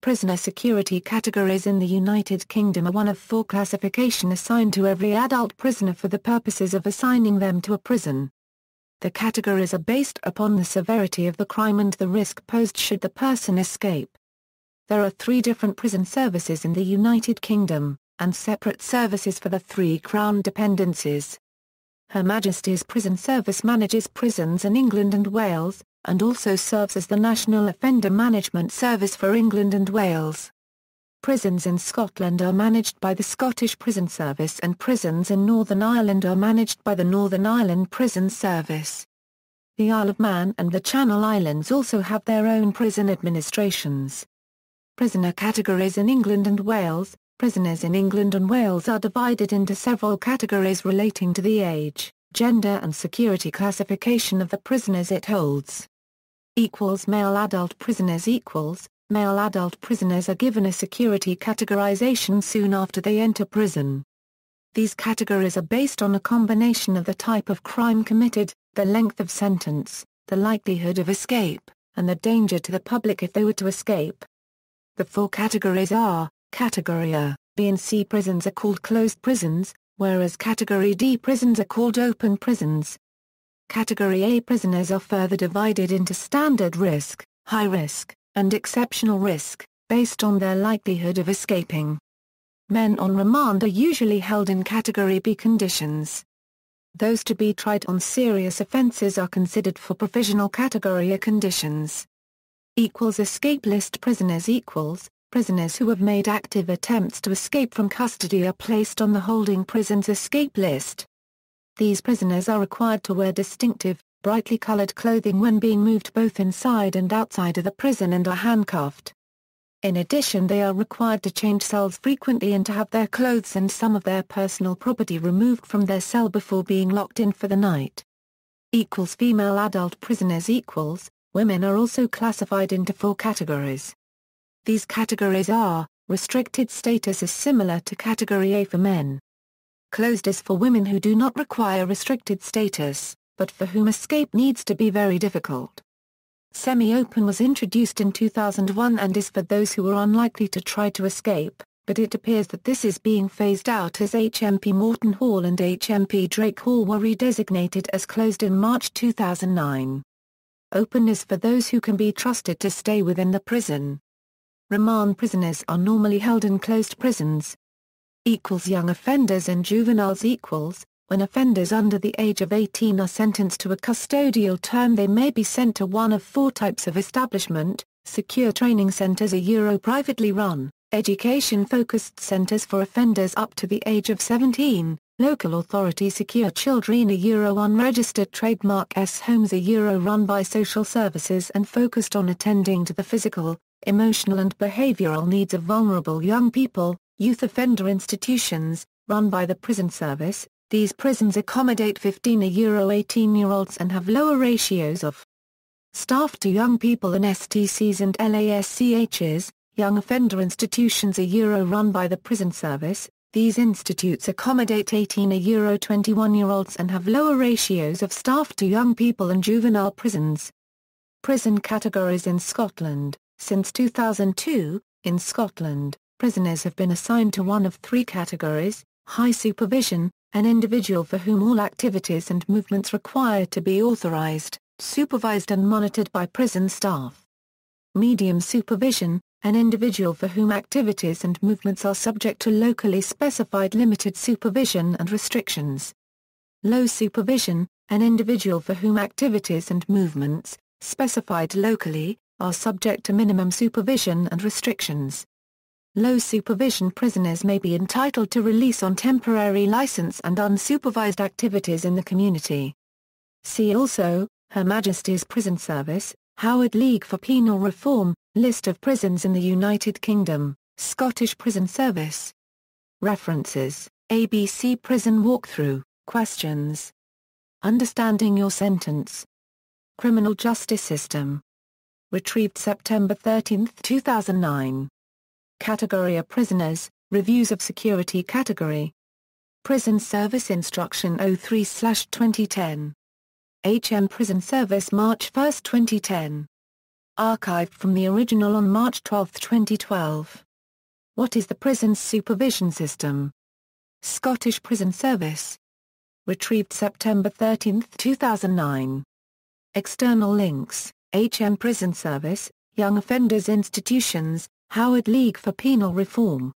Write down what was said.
Prisoner security categories in the United Kingdom are one of 4 classifications assigned to every adult prisoner for the purposes of assigning them to a prison. The categories are based upon the severity of the crime and the risk posed should the person escape. There are 3 different prison services in the United Kingdom, and separate services for the 3 Crown Dependencies. Her Majesty's Prison Service manages prisons in England and Wales, and also serves as the National Offender Management Service for England and Wales. Prisons in Scotland are managed by the Scottish Prison Service and prisons in Northern Ireland are managed by the Northern Ireland Prison Service. The Isle of Man and the Channel Islands also have their own prison administrations. Prisoner categories in England and Wales. Prisoners in England and Wales are divided into several categories relating to the age, gender and security classification of the prisoners it holds. Male adult prisoners. Male adult prisoners are given a security categorization soon after they enter prison. These categories are based on a combination of the type of crime committed, the length of sentence, the likelihood of escape, and the danger to the public if they were to escape. The 4 categories are: Category A, B and C prisons are called closed prisons, whereas Category D prisons are called open prisons. Category A prisoners are further divided into standard risk, high risk, and exceptional risk, based on their likelihood of escaping. Men on remand are usually held in Category B conditions. Those to be tried on serious offences are considered for provisional Category A conditions. Escape list prisoners. Prisoners who have made active attempts to escape from custody are placed on the holding prison's escape list. These prisoners are required to wear distinctive, brightly colored clothing when being moved both inside and outside of the prison and are handcuffed. In addition, they are required to change cells frequently and to have their clothes and some of their personal property removed from their cell before being locked in for the night. Female adult prisoners. Women are also classified into 4 categories. These categories are: restricted status is similar to Category A for men. Closed is for women who do not require restricted status, but for whom escape needs to be very difficult. Semi-open was introduced in 2001 and is for those who are unlikely to try to escape, but it appears that this is being phased out as HMP Morton Hall and HMP Drake Hall were redesignated as closed in March 2009. Open is for those who can be trusted to stay within the prison. Remand prisoners are normally held in closed prisons. Young offenders and juveniles. When offenders under the age of 18 are sentenced to a custodial term, they may be sent to one of 4 types of establishment: secure training centres, privately run, education-focused centres for offenders up to the age of 17, local authority secure children, unregistered trademark homes, run by social services and focused on attending to the physical, emotional and behavioral needs of vulnerable young people, youth offender institutions, run by the prison service. These prisons accommodate 15 18-year-olds and have lower ratios of staff to young people than STCs and LASCHs. Young offender institutions run by the prison service. These institutes accommodate 18 21-year-olds and have lower ratios of staff to young people and juvenile prisons. Prison categories in Scotland. Since 2002, in Scotland, prisoners have been assigned to one of 3 categories: high supervision, an individual for whom all activities and movements require to be authorized, supervised and monitored by prison staff; medium supervision, an individual for whom activities and movements are subject to locally specified limited supervision and restrictions; low supervision, an individual for whom activities and movements, specified locally, are subject to minimum supervision and restrictions. Low supervision prisoners may be entitled to release on temporary license and unsupervised activities in the community. See also, Her Majesty's Prison Service, Howard League for Penal Reform, List of prisons in the United Kingdom, Scottish Prison Service. References: ABC Prison Walkthrough, Questions. Understanding Your Sentence. Criminal Justice System. Retrieved September 13, 2009. Category A Prisoners, Reviews of Security Category. Prison Service Instruction 03/2010. HM Prison Service March 1, 2010. Archived from the original on March 12, 2012. What is the prison's supervision system? Scottish Prison Service. Retrieved September 13, 2009. External links: HM Prison Service, Young Offenders Institutions, Howard League for Penal Reform.